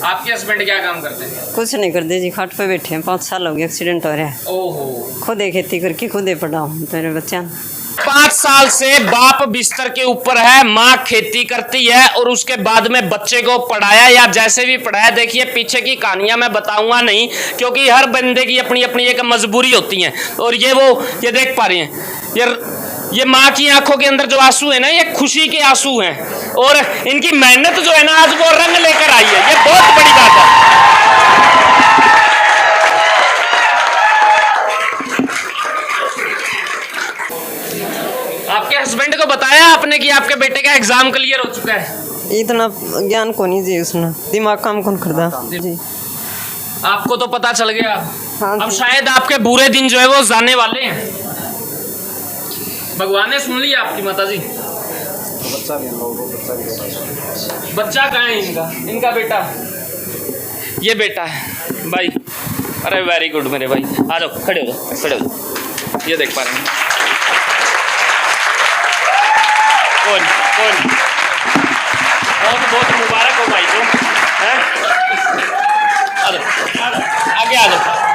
आपके हस्बैंड क्या काम करते हैं? कुछ नहीं करते जी, खाट पे बैठे हैं। 5 साल हो गए एक्सीडेंट हो रहा है। ओहो, खुद ही खेती करके खुद ही पढ़ाऊँ तेरे बच्चा। 5 साल से बाप बिस्तर के ऊपर है, माँ खेती करती है और उसके बाद में बच्चे को पढ़ाया या जैसे भी पढ़ाया। देखिए पीछे की कहानियां मैं बताऊंगा नहीं, क्योंकि हर बंदे की अपनी अपनी एक मजबूरी होती है। और ये देख पा रहे हैं, ये माँ की आंखों के अंदर जो आंसू है ना, ये खुशी के आंसू हैं। और इनकी मेहनत जो है ना, आज वो रंग लेकर आई है। ये बहुत बड़ी बात है। आपके हस्बैंड को बताया आपने कि आपके बेटे का एग्जाम क्लियर हो चुका है? इतना ज्ञान को नहीं जी, उसने दिमाग काम कौन करता जी। आपको तो पता चल गया। हाँ अब शायद आपके बुरे दिन जो है वो जाने वाले हैं। भगवान ने सुन लिया आपकी माता जी। बच्चा कहाँ है इनका बेटा? ये बेटा है भाई। अरे वेरी गुड मेरे भाई, आ जाओ, खड़े हो जाओ। ये देख पा रहे हैं कौन बहुत मुबारक हो भाई को, हैं? आ जाओ, आगे आ जाओ।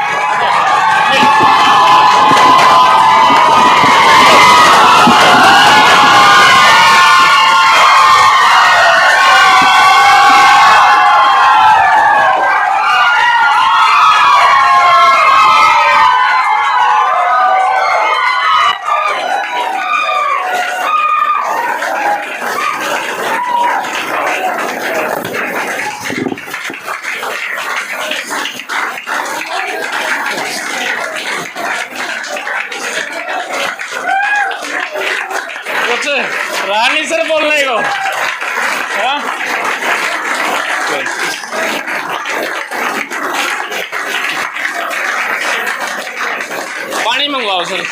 रानी सर बोल रहे हो? पानी मंगवाओ सर।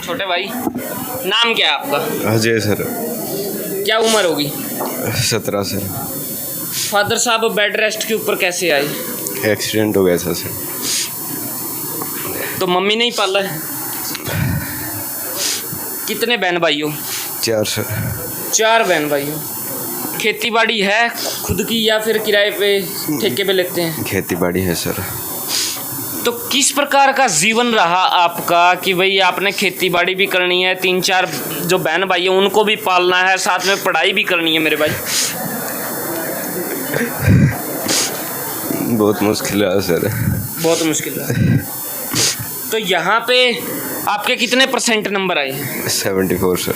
छोटे भाई, नाम क्या है आपका? अजय सर। क्या उम्र होगी? 17 से। फादर साहब बेड रेस्ट के ऊपर कैसे आए? एक्सीडेंट हो गया था सर। तो मम्मी नहीं पाला है? कितने बहन भाई हो? 4 सर। 4 बहन भाई हो। खेती बाड़ी है खुद की या फिर किराए पे ठेके पे लेते हैं? खेती बाड़ी है सर। तो किस प्रकार का जीवन रहा आपका कि भाई आपने खेती बाड़ी भी करनी है, 3-4 जो बहन भाई है उनको भी पालना है, साथ में पढ़ाई भी करनी है मेरे भाई? बहुत मुश्किल है सर। बहुत मुश्किल है। तो यहाँ पे आपके कितने % नंबर आए? 74 सर।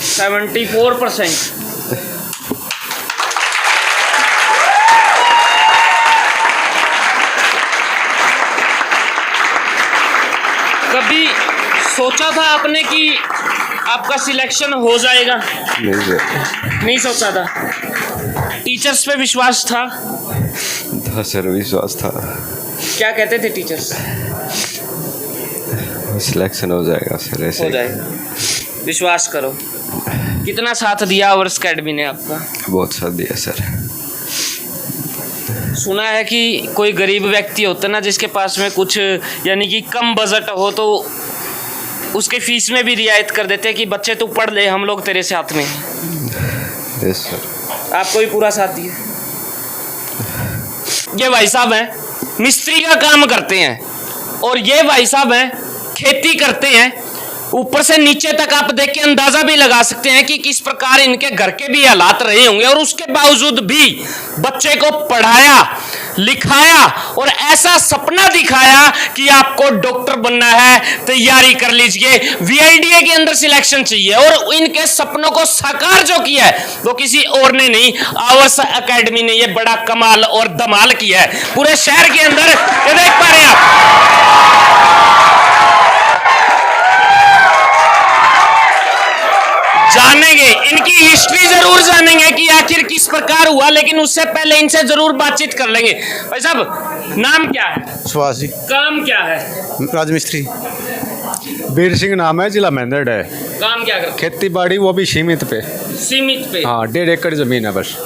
74%। कभी सोचा था आपने कि आपका सिलेक्शन हो जाएगा? नहीं सर। नहीं सोचा था। टीचर्स पे विश्वास था? था सर, विश्वास था। क्या कहते थे टीचर्स? सिलेक्शन हो जाएगा सर, ऐसे हो जाएगा, विश्वास करो। कितना साथ दिया वर्ष अकेडमी ने आपका? बहुत साथ दिया सर। सुना है कि कोई गरीब व्यक्ति होता ना जिसके पास में कुछ यानी कि कम बजट हो तो उसके फीस में भी रियायत कर देते हैं कि बच्चे तू पढ़ ले, हम लोग तेरे साथ में हैं। Yes sir. आपको भी पूरा साथ दिया। ये भाई साहब हैं, मिस्त्री का काम करते हैं, और ये भाई साहब हैं, खेती करते हैं। ऊपर से नीचे तक आप देख के अंदाजा भी लगा सकते हैं कि किस प्रकार इनके घर के भी हालात रहे होंगे, और उसके बावजूद भी बच्चे को पढ़ाया, लिखाया और ऐसा सपना दिखाया कि आपको डॉक्टर बनना है, तैयारी कर लीजिए, VIDA के अंदर सिलेक्शन चाहिए। और इनके सपनों को साकार जो किया है वो किसी और ने नहीं, आवर्स एकेडमी ने ये बड़ा कमाल और धमाल किया है पूरे शहर के अंदर। ये देख पा रहे हैं आप। जानेंगे इनकी हिस्ट्री, जरूर जानेंगे कि आखिर किस प्रकार हुआ, लेकिन उससे पहले इनसे जरूर बातचीत कर लेंगे। भाई साहब, नाम क्या है? सुभाष जी। काम क्या है? राजमिस्त्री। वीर सिंह नाम है, जिला मेंदड़ है। काम क्या करते खेती बाड़ी वो भी सीमित पे, हैं? सीमित पे। हाँ 1.5 एकड़ जमीन है बस,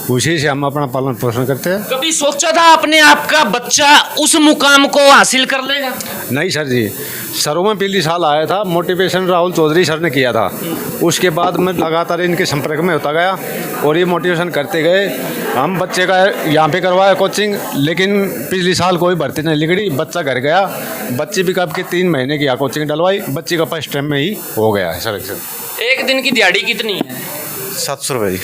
उसी से हम अपना पालन पोषण करते हैं। कभी सोचा था अपने आप का बच्चा उस मुकाम को हासिल कर लेगा? नहीं सर जी, सरों में पिछली साल आया था, मोटिवेशन राहुल चौधरी सर ने किया था। उसके बाद मैं लगातार इनके संपर्क में होता गया और ये मोटिवेशन करते गए। हम बच्चे का यहाँ पे करवाया कोचिंग, लेकिन पिछली साल कोई भर्ती नहीं निकली, बच्चा घर गया। बच्ची भी कब के 3 महीने की यहाँ कोचिंग डलवाई, बच्ची का फर्स्ट टाइम में ही हो गया है सिलेक्शन। एक दिन की दिहाड़ी कितनी है? 700 रुपये जी।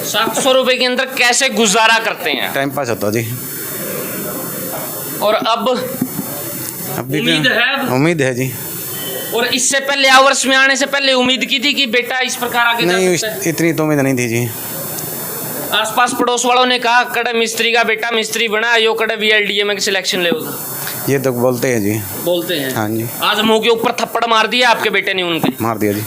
700 रुपए के अंदर कैसे गुजारा करते हैं? टाइम पास होता जी। और अब अभी उम्मीद है? उम्मीद है जी। और इससे पहले आवर्स में आने से पहले उम्मीद की थी कि बेटा इस प्रकार आगे जा नहीं, सकता है? इतनी तो उम्मीद नहीं थी जी। आसपास पड़ोस वालों ने कहा कड़े मिस्त्री का बेटा मिस्त्री बना, यो कड़े VLDA में सिलेक्शन ले होगा, ये तो बोलते हैं जी। बोलते हैं। हाँ जी। आज मुंह के ऊपर थप्पड़ मार दिया आपके बेटे ने उनके। मार दिया जी।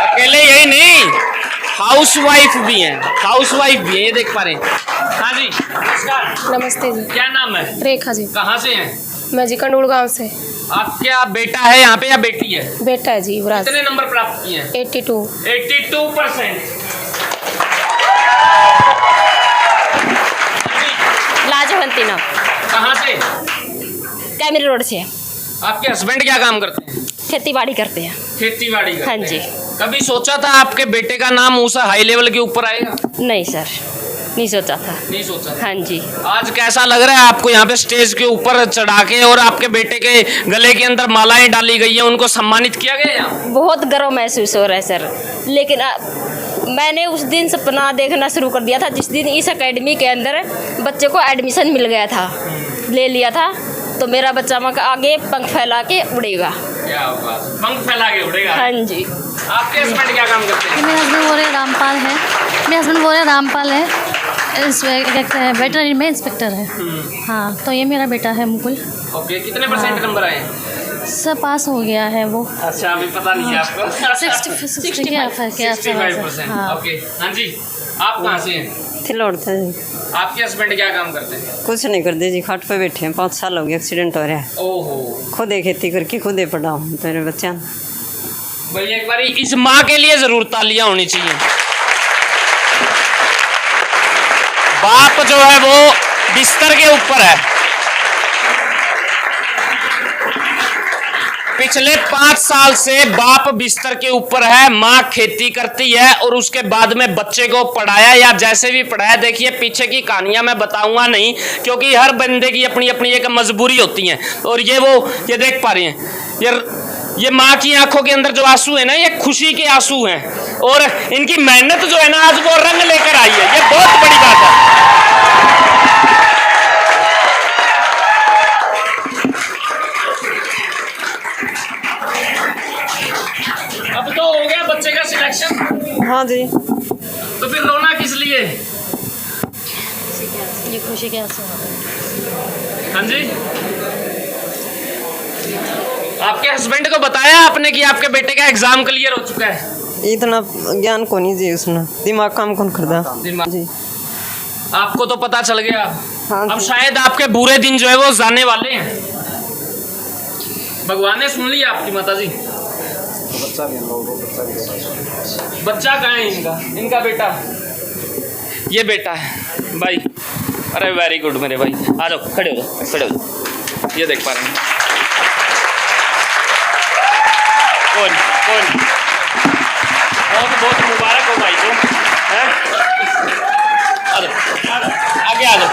अकेले यही नहीं, हाउसवाइफ भी हैं, हाउसवाइफ भी है, ये देख पा रहे हैं। हाँ जी नमस्कार। नमस्ते जी। क्या नाम है? रेखा जी। कहाँ से हैं? मैं जी कंडूल गांव से। आपका बेटा है यहाँ पे या बेटी है? बेटा है जी युवराज। कितने नंबर प्राप्त किए हैं? 82। 82%। लाजवंती नाम। कहाँ से? कैमरी रोड से। आपके हस्बैंड क्या काम करते हैं? खेती बाड़ी करते हैं। खेती बाड़ी करते हाँ हैं। जी। कभी सोचा था आपके बेटे का नाम उस हाई लेवल के ऊपर आएगा? नहीं सर, नहीं सोचा था। नहीं सोचा था। हाँ जी। आज कैसा लग रहा है आपको यहाँ पे स्टेज के ऊपर चढ़ा के और आपके बेटे के गले के अंदर मालाएं डाली गई है, उनको सम्मानित किया गया है? बहुत गर्व महसूस हो रहा है सर, लेकिन मैंने उस दिन सपना देखना शुरू कर दिया था जिस दिन इस एकेडमी के अंदर बच्चे को एडमिशन मिल गया था, ले लिया था, तो मेरा बच्चा मक आगे पंख फैला के उड़ेगा। क्या बात, पंख फैला के उड़ेगा। हाँ जी। आपके हस्बैंड क्या काम करते हैं? मेरे हस्बैंड बोल रहे रामपाल है। मेरे हस्बैंड बोल रहे रामपाल है, वेटरनरी में इंस्पेक्टर है। हाँ, तो ये मेरा बेटा है मुकुल। ओके, कितने परसेंट नंबर आए? सब पास हो गया है वो। अच्छा, अभी पता नहीं है आपको। 65%। हाँ। ओके, हाँ जी, आप कहाँ से हैं? थिलोड़ था जी। आपके हस्बैंड क्या काम करते हैं? कुछ नहीं करते जी, खाट पे बैठे हैं, 5 साल हो गए एक्सीडेंट हो रहा है। ओहो, खुद ही खेती करके खुद ही पढ़ा हूँ तेरे बच्चा। भाई एक बारी इस माँ के लिए जरूर तालियां होनी चाहिए। बाप जो है वो बिस्तर के ऊपर है। पिछले 5 साल से बाप बिस्तर के ऊपर है, माँ खेती करती है और उसके बाद में बच्चे को पढ़ाया या जैसे भी पढ़ाया। देखिए पीछे की कहानियां मैं बताऊंगा नहीं, क्योंकि हर बंदे की अपनी अपनी एक मजबूरी होती है। और ये देख पा रही हैं, ये माँ की आंखों के अंदर जो आंसू है ना, ये खुशी के आंसू हैं और इनकी मेहनत जो है ना आज वो रंग लेकर आई है। ये बहुत बड़ी बात है। अब तो हो गया बच्चे का सिलेक्शन। हाँ जी। तो फिर रोना किस लिए? ये खुशी के आंसू। हाँ जी, आपके हस्बैंड को बताया आपने कि आपके बेटे का एग्जाम क्लियर हो चुका है? इतना ज्ञान को नहीं जी उसने, दिमाग काम कौन करता दिमाग जी। आपको तो पता चल गया। हाँ अब जी। शायद आपके बुरे दिन जो है वो जाने वाले हैं। भगवान ने सुन लिया आपकी माता जी। बच्चा कहाँ है इनका? इनका बेटा, ये बेटा है भाई। अरे वेरी गुड मेरे भाई, आ जाओ, खड़े हो जाओ, खड़े हो जाओ। ये देख पा रहे हैं कौन कौन? बहुत बहुत मुबारक हो भाई को, हैं? आ जाओ, आगे आ जाओ।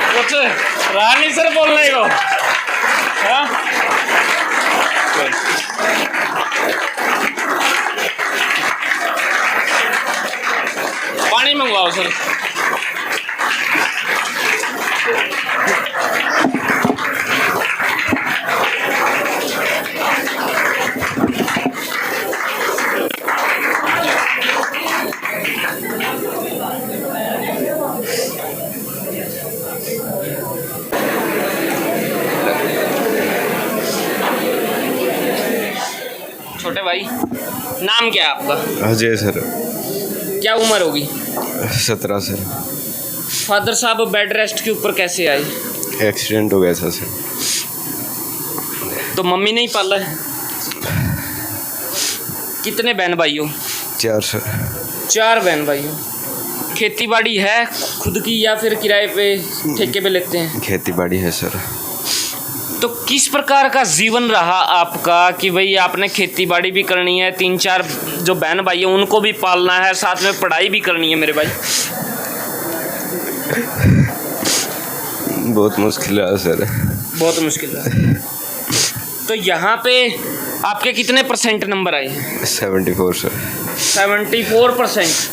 कुछ रानी सर बोलने को, हाँ? पानी मंगवाओ सर। छोटे भाई, नाम क्या है आपका? अजय सर। क्या उम्र होगी? 17 सर। फादर साहब बेड रेस्ट के ऊपर कैसे आए? एक्सीडेंट हो गया था सर। तो मम्मी नहीं पाला है? कितने बहन भाई हो? 4 सर। 4 बहन भाई हो। खेती बाड़ी है खुद की या फिर किराए पे ठेके पे लेते हैं? खेती बाड़ी है सर। तो किस प्रकार का जीवन रहा आपका कि भाई आपने खेती बाड़ी भी करनी है, 3-4 जो बहन भाई हैं उनको भी पालना है, साथ में पढ़ाई भी करनी है मेरे भाई? बहुत मुश्किल है सर। बहुत मुश्किल है। तो यहाँ पे आपके कितने % नंबर आए? 74 सर। 74%।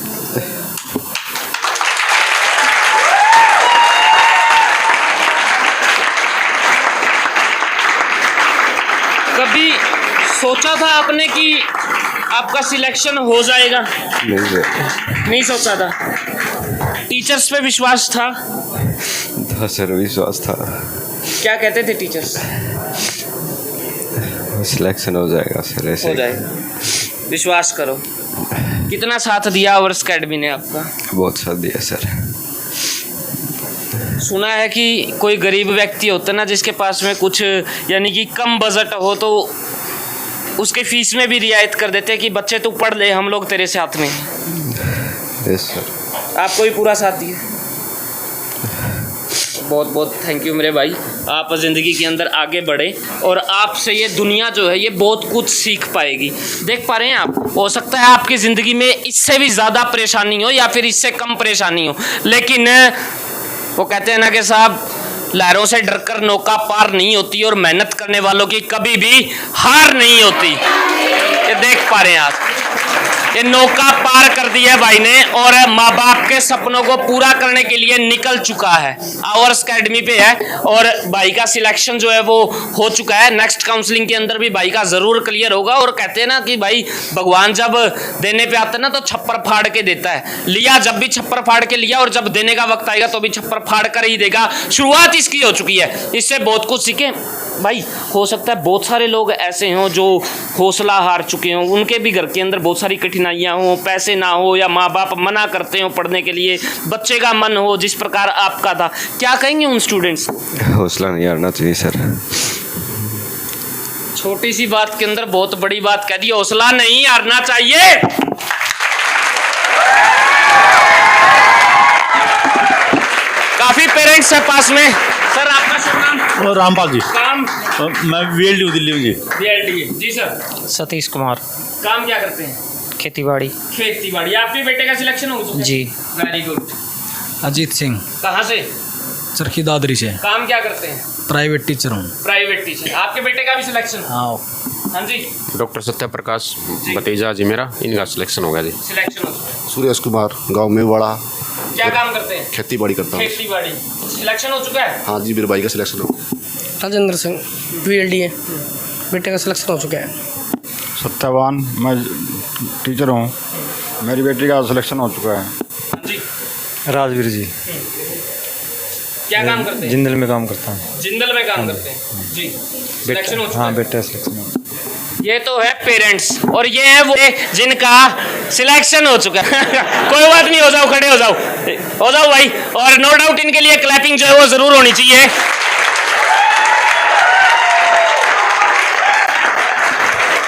कभी सोचा था आपने कि आपका सिलेक्शन हो जाएगा? नहीं सर। नहीं सोचा था। टीचर्स पे विश्वास था? था सर, विश्वास था। क्या कहते थे टीचर्स? सिलेक्शन हो जाएगा सर, ऐसे हो जाएगा, विश्वास करो। कितना साथ दिया आवर्स अकेडमी ने आपका? बहुत साथ दिया सर। सुना है कि कोई गरीब व्यक्ति होता है ना जिसके पास में कुछ यानी कि कम बजट हो तो उसके फीस में भी रियायत कर देते हैं कि बच्चे तू पढ़ ले, हम लोग तेरे साथ में। Yes sir. आपको भी पूरा साथ दिया। बहुत बहुत थैंक यू मेरे भाई। आप ज़िंदगी के अंदर आगे बढ़े और आपसे ये दुनिया जो है ये बहुत कुछ सीख पाएगी। देख पा रहे हैं आप, हो सकता है आपकी ज़िंदगी में इससे भी ज़्यादा परेशानी हो या फिर इससे कम परेशानी हो, लेकिन वो कहते हैं ना कि साहब लहरों से डरकर नौका पार नहीं होती और मेहनत करने वालों की कभी भी हार नहीं होती। ये देख पा रहे हैं आप, ये नौका पार कर दी है भाई ने और माँ बाप के सपनों को पूरा करने के लिए निकल चुका है। आवर्स अकेडमी पे है और भाई का सिलेक्शन जो है वो हो चुका है। नेक्स्ट काउंसलिंग के अंदर भी भाई का ज़रूर क्लियर होगा। और कहते हैं ना कि भाई भगवान जब देने पे आता है ना तो छप्पर फाड़ के देता है। लिया जब भी छप्पर फाड़ के लिया और जब देने का वक्त आएगा तो भी छप्पर फाड़ कर ही देगा। शुरुआत इसकी हो चुकी है, इससे बहुत कुछ सीखें भाई। हो सकता है बहुत सारे लोग ऐसे हों जो हौसला हार चुके हों, उनके भी घर के अंदर बहुत सारी कठिनाइयाँ हों, पैसे ना हो या माँ बाप मना करते हो पढ़ने के लिए, बच्चे का मन हो जिस प्रकार आपका था। क्या कहेंगे उन स्टूडेंट्स? हौसला नहीं हारना चाहिए सर। छोटी सी बात के अंदर बहुत बड़ी बात कह दी, हौसला नहीं हारना चाहिए। काफी पेरेंट्स है पास में। सर आपका शुभ नाम? रामपाल जी। काम? मैं VLD दिल्ली में जी। VLD जी सर। सतीश कुमार। काम क्या करते हैं? खेती बाड़ी। खेती बाड़ी। आपके बेटे का सिलेक्शन हो चुका है? जी। Very good. अजीत सिंह। कहाँ से? चरखी दादरी से। काम क्या करते हैं? प्राइवेट टीचर हूँ। Private teacher. आपके बेटे का भी सिलेक्शन? हाँ। हाँ जी। डॉक्टर सत्य प्रकाश भतीजा जी मेरा, इनका सिलेक्शन हो गया जी। सिलेक्शन हो चुका है। सुरेश कुमार, गांव में बड़ा। क्या काम करते हैं? खेती बाड़ी करता हूँ। खेती बाड़ी। सिलेक्शन हो चुका है? हाँ जी, मेरे भाई का सिलेक्शन हो। राजेंद्र सिंह, VLD है, बेटे का सिलेक्शन हो चुका है। सत्यवान, मैं टीचर हूँ, मेरी बेटी का सिलेक्शन हो चुका है। हाँ जी। राजवीर जी। क्या काम करते हैं? जिंदल में काम करता हूँ। जिंदल में काम करते हैं जी। सिलेक्शन हो चुका हाँ, है? बेटा सिलेक्शन हो। ये तो है पेरेंट्स और ये है वो जिनका सिलेक्शन हो चुका है। कोई बात नहीं, हो जाओ, खड़े हो जाओ भाई। और नो डाउट इनके लिए क्लैपिंग जो है वो जरूर होनी चाहिए।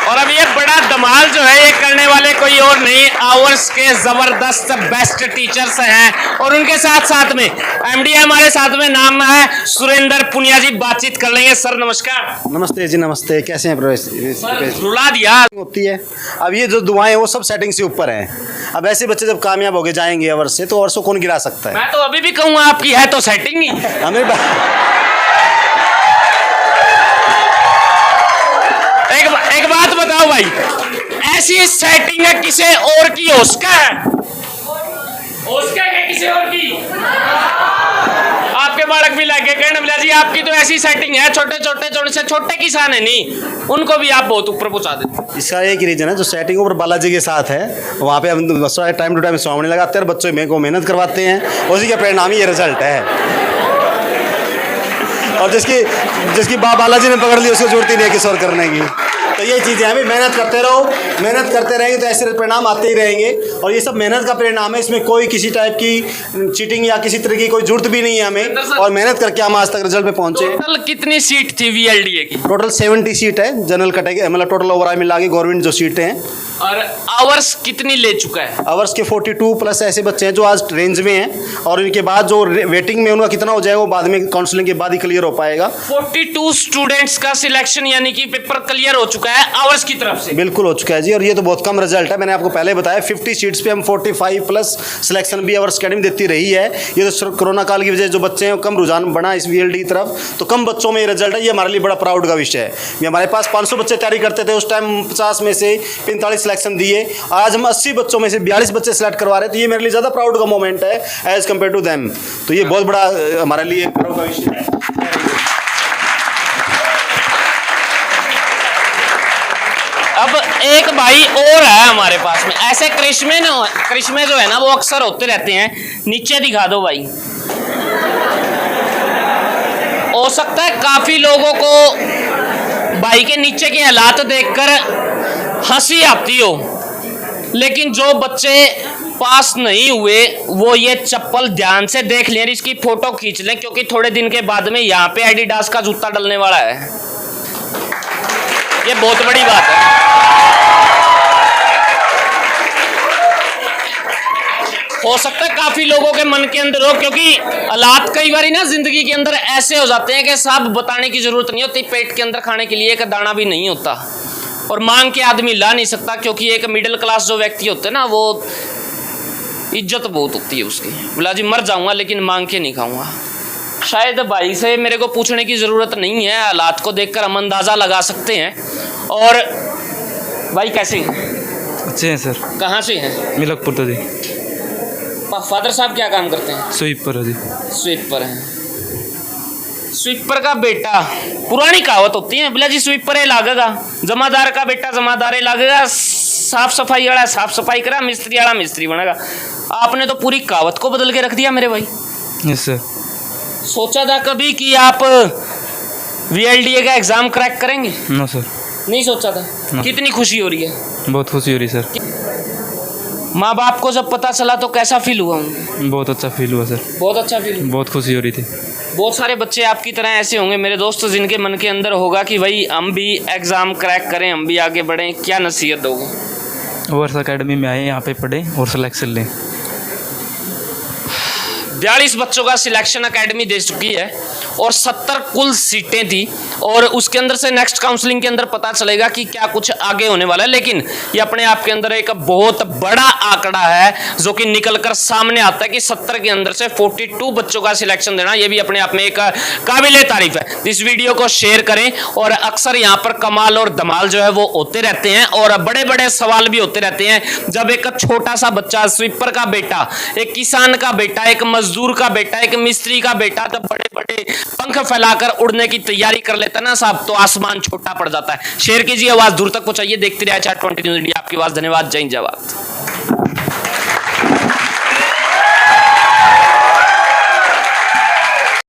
और अब ये बड़ा धमाल जो है ये करने वाले कोई और नहीं, आवर्स के जबरदस्त बेस्ट टीचर्स हैं और उनके साथ साथ में MD हमारे साथ में, नाम है सुरेंद्र पुनिया जी। बातचीत कर लेंगे। सर नमस्कार। नमस्ते जी, नमस्ते। कैसे हैं सर, रुला दिया होती है। अब ये जो दुआएं हैं वो सब सेटिंग से ऊपर हैं। अब ऐसे बच्चे जब कामयाब हो गए जाएंगे अवर्स से, तो अवर्स को कौन गिरा सकता है? मैं तो अभी भी कहूँगा आपकी है तो सेटिंग ही। हमें एक बात बताओ भाई, ऐसी सेटिंग है किसी और की हो सका है? उसके क्या किसी और की? आपके बालक भी लगे कहने बोला जी आपकी तो ऐसी सेटिंग है, छोटे छोटे से छोटे किसान है नहीं, उनको भी आप बहुत ऊपर पहुंचा देते। इसका एक ही रीजन है, जो सेटिंग ऊपर बालाजी के साथ है, वहाँ पे हम टाइम टू टाइम स्वामी लगाते हैं और बच्चों में को मेहनत करवाते हैं, उसी का परिणाम ही ये रिजल्ट है। और जिसकी बालाजी ने पकड़ ली उसको जरूरत ही नहीं है किसी और करने की। तो ये चीज़ें हैं भाई, मेहनत करते रहो, मेहनत करते रहेंगे तो ऐसे परिणाम आते ही रहेंगे। और ये सब मेहनत का परिणाम है, इसमें कोई किसी टाइप की चीटिंग या किसी तरह की कोई जरूरत भी नहीं है हमें, और मेहनत करके हम आज तक रिजल्ट पे पहुंचे। टोटल कितनी सीट थी VLDA की? टोटल 70 सीट है जनरल कैटेगरी, मतलब टोटल ओवरऑल मिला के गवर्नमेंट जो सीटें हैं। और आवर्स कितनी ले चुका है? आवर्स के 42 प्लस ऐसे बच्चे हैं जो आज रेंज में हैं, और इनके बाद जो वेटिंग में उनका कितना हो जाएगा वो बाद में काउंसलिंग के बाद ही क्लियर हो पाएगा। 42 स्टूडेंट्स का सिलेक्शन यानी कि पेपर क्लियर हो चुका है आवर्स की तरफ से? बिल्कुल हो चुका है जी, और ये तो बहुत कम रिजल्ट है। मैंने आपको पहले बताया 50 सीट्स पे हम 45 प्लस सिलेक्शन भी आवर्स अकेडमी देती रही है। ये तो कोरोना काल की वजह से जो बच्चे हैं कम रुझान बढ़ा इस VLD की तरफ, तो कम बच्चों में ये रिजल्ट है। ये हमारे लिए बड़ा प्राउड का विषय है। ये हमारे पास 500 बच्चे तैयारी करते थे उस टाइम, 50 में से 45 सिलेक्शन दिए, आज हम 80 बच्चों में से 42 बच्चे सेलेक्ट करवा रहे हैं। तो ये मेरे लिए ज़्यादा प्राउड का मोमेंट है एज कम्पेयर टू देम। तो ये बहुत बड़ा हमारे लिए गर्व का विषय है। अब एक भाई और है हमारे पास में, ऐसे करिश्मे जो है ना वो अक्सर होते रहते हैं। नीचे दिखा दो भाई। हो सकता है काफी लोगों को भाई के नीचे के हालात देखकर हंसी आती हो, लेकिन जो बच्चे पास नहीं हुए वो ये चप्पल ध्यान से देख लें, इसकी फोटो खींच लें, क्योंकि थोड़े दिन के बाद में यहाँ पे एडिडास का जूता डलने वाला है। ये बहुत बड़ी बात है। हो सकता है काफी लोगों के मन के अंदर हो, क्योंकि हालात कई बार ना जिंदगी के अंदर ऐसे हो जाते हैं कि सब बताने की जरूरत नहीं होती। पेट के अंदर खाने के लिए एक दाना भी नहीं होता, और मांग के आदमी ला नहीं सकता, क्योंकि एक मिडिल क्लास जो व्यक्ति होते हैं ना वो इज्जत बहुत होती है उसकी। बोला जी मर जाऊंगा लेकिन मांग के नहीं खाऊंगा। शायद भाई से मेरे को पूछने की ज़रूरत नहीं है, हालात को देखकर हम अंदाज़ा लगा सकते हैं। और भाई कैसे हैं? अच्छे हैं सर। कहाँ से हैं? मिलकपुर तो जी। फादर साहब क्या काम करते हैं? स्वीपर है जी। स्वीपर हैं। स्वीपर का बेटा, पुरानी कहावत होती है, बोला जी स्वीपर लागेगा, जमादार का बेटा जमादार लागेगा, साफ सफाई वाला साफ सफाई करा, मिस्त्री वाला मिस्त्री बनेगा। आपने तो पूरी कहावत को बदल के रख दिया मेरे भाई। Yes sir. सोचा था कभी कि आप VLDA का एग्जाम क्रैक करेंगे? No sir. नहीं सोचा था? No. कितनी खुशी हो रही है? बहुत खुशी हो रही सर। माँ बाप को जब पता चला तो कैसा फील हुआ? बहुत अच्छा फील हुआ सर। बहुत अच्छा फील हुआ। बहुत खुशी हो रही थी। बहुत सारे बच्चे आपकी तरह ऐसे होंगे मेरे दोस्त, जिनके मन के अंदर होगा कि भाई हम भी एग्ज़ाम क्रैक करें, हम भी आगे बढ़ें। क्या नसीहत दोगे? वर्ष अकेडमी में आए, यहाँ पे पढ़े और सिलेक्शन लें। 42 बच्चों का सिलेक्शन एकेडमी दे चुकी है और 70 कुल सीटें थी, और उसके अंदर से नेक्स्ट काउंसलिंग के अंदर पता चलेगा कि क्या कुछ आगे होने वाला है। लेकिन ये अपने आप के अंदर एक बहुत बड़ा आंकड़ा है जो कि निकल कर सामने आता है कि 70 के अंदर से 42 बच्चों का सिलेक्शन देना, ये भी अपने आप में एक काबिले तारीफ है। इस वीडियो को शेयर करें, और अक्सर यहाँ पर कमाल और धमाल जो है वो होते रहते हैं, और बड़े बड़े सवाल भी होते रहते हैं। जब एक छोटा सा बच्चा, स्वीपर का बेटा, एक किसान का बेटा, एक मजदूर का बेटा, एक मिस्त्री का बेटा, तब बड़े बड़े पंख फैलाकर उड़ने की तैयारी कर लेता ना साहब, तो आसमान छोटा पड़ जाता है। शेयर कीजिए, आवाज दूर तक पहुंचाइए। देखते रहिए Chat 20 न्यूज़ इंडिया, आपकी आवाज। धन्यवाद। जय हिंद, जय भारत।